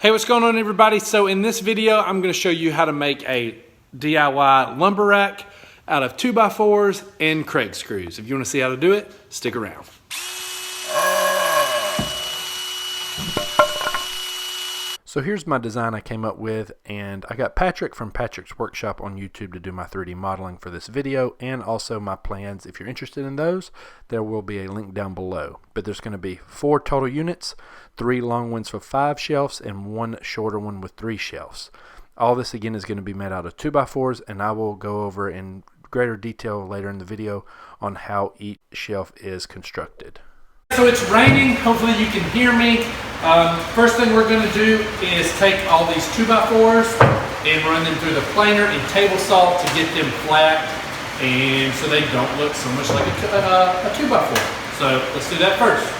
Hey, what's going on everybody? So in this video, I'm gonna show you how to make a DIY lumber rack out of 2x4s and Kreg screws. If you wanna see how to do it, stick around. So here's my design I came up with, and I got Patrick from Patrick's Workshop on YouTube to do my 3D modeling for this video, and also my plans. If you're interested in those, there will be a link down below. But there's going to be 4 total units, 3 long ones for 5 shelves, and 1 shorter one with 3 shelves. All this again is going to be made out of 2x4s, and I will go over in greater detail later in the video on how each shelf is constructed. So it's raining, hopefully you can hear me. First thing we're going to do is take all these 2x4s and run them through the planer and table salt to get them flat, and so they don't look so much like a 2x4. So let's do that first.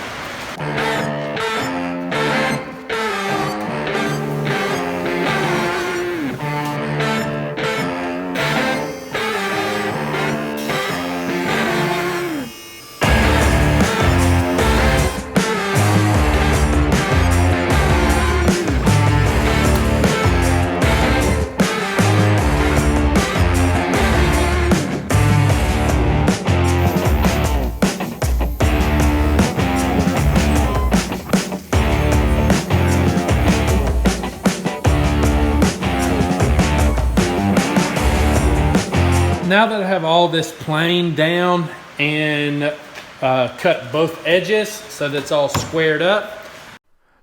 Now that I have all this planed down and cut both edges so that it's all squared up.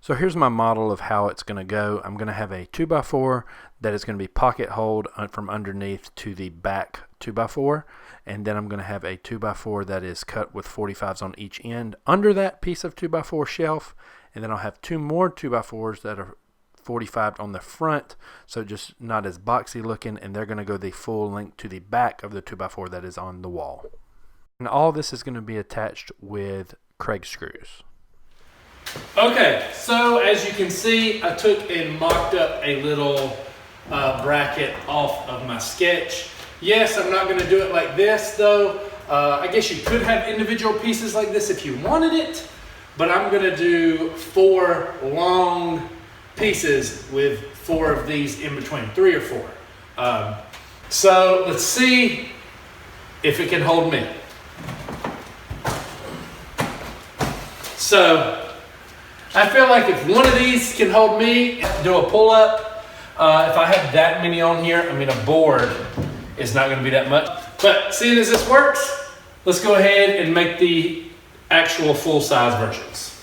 So here's my model of how it's going to go. I'm going to have a 2x4 that is going to be pocket holed from underneath to the back 2x4. And then I'm going to have a 2x4 that is cut with 45s on each end under that piece of 2x4 shelf. And then I'll have 2 more 2x4s that are 45 on the front, so just not as boxy looking, and they're going to go the full length to the back of the 2x4 that is on the wall. And all this is going to be attached with Kreg screws. Okay, so as you can see, I took and mocked up a little bracket off of my sketch. Yes, I'm not going to do it like this though. I guess you could have individual pieces like this if you wanted it, but I'm going to do 4 long pieces with 4 of these in between, 3 or 4. So let's see if it can hold me. So I feel like if one of these can hold me, do a pull up. If I have that many on here, I mean a board is not going to be that much. But seeing as this works, let's go ahead and make the actual full size versions.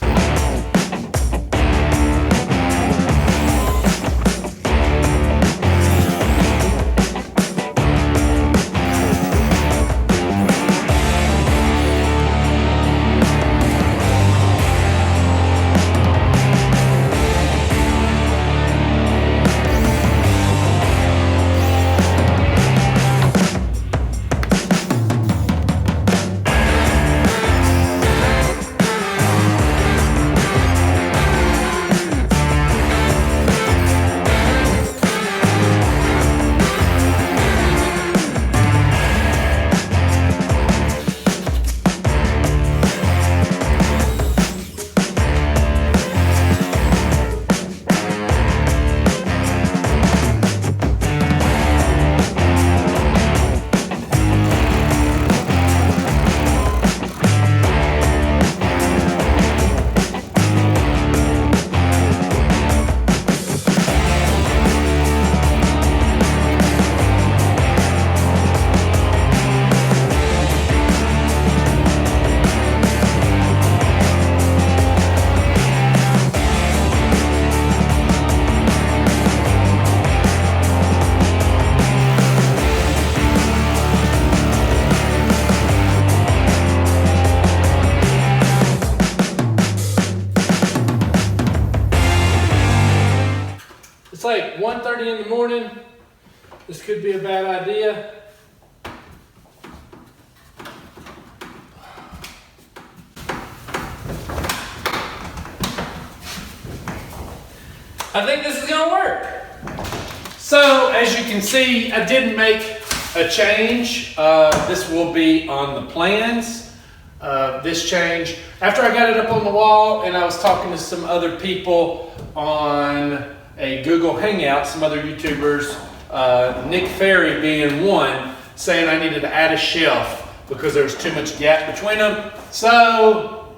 It's like 1:30 in the morning. This could be a bad idea. I think this is gonna work. So as you can see, I did make a change. This will be on the plans. This change, after I got it up on the wall and I was talking to some other people on a Google Hangout, some other YouTubers, Nick Ferry being one, saying I needed to add a shelf because there was too much gap between them. So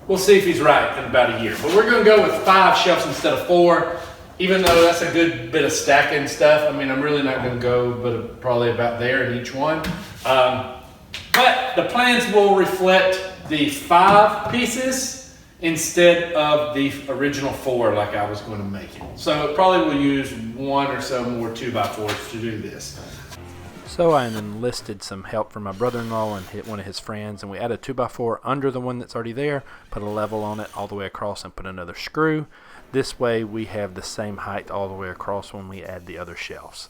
we'll see if he's right in about a year. But we're gonna go with 5 shelves instead of 4, even though that's a good bit of stacking stuff. I mean, I'm really not gonna go, but probably about there in each one. But the plans will reflect the 5 pieces instead of the original 4 like I was going to make it. So probably we'll use 1 or so more 2x4s to do this. So I enlisted some help from my brother-in-law and hit one of his friends, and we added a 2x4 under the one that's already there, put a level on it all the way across, and put another screw. This way we have the same height all the way across when we add the other shelves.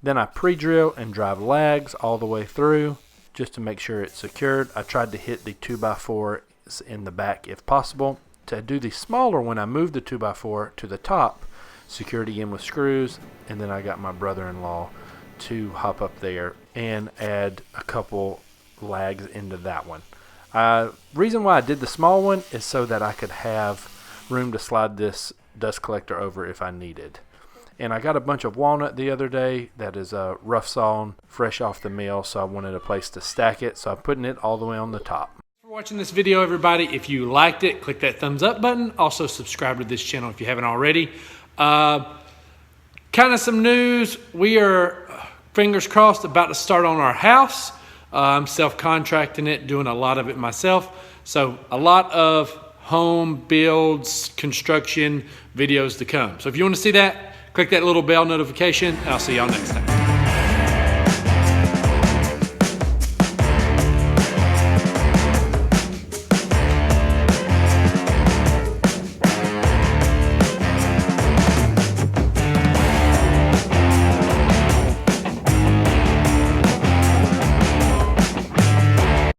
Then I pre-drill and drive lags all the way through just to make sure it's secured. I tried to hit the 2x4 in the back if possible. To do the smaller one, I moved the 2x4 to the top, secured again with screws, and then I got my brother-in-law to hop up there and add a couple lags into that one. Reason why I did the small one is so that I could have room to slide this dust collector over if I needed. And I got a bunch of walnut the other day that is rough sawn, fresh off the mill, so I wanted a place to stack it, so I'm putting it all the way on the top. Thanks for watching this video, everybody. If you liked it, click that thumbs up button. Also subscribe to this channel if you haven't already. Kind of some news. We are, fingers crossed, about to start on our house. I'm self-contracting it, doing a lot of it myself. So a lot of home builds, construction videos to come. So if you want to see that, click that little bell notification, and I'll see y'all next time.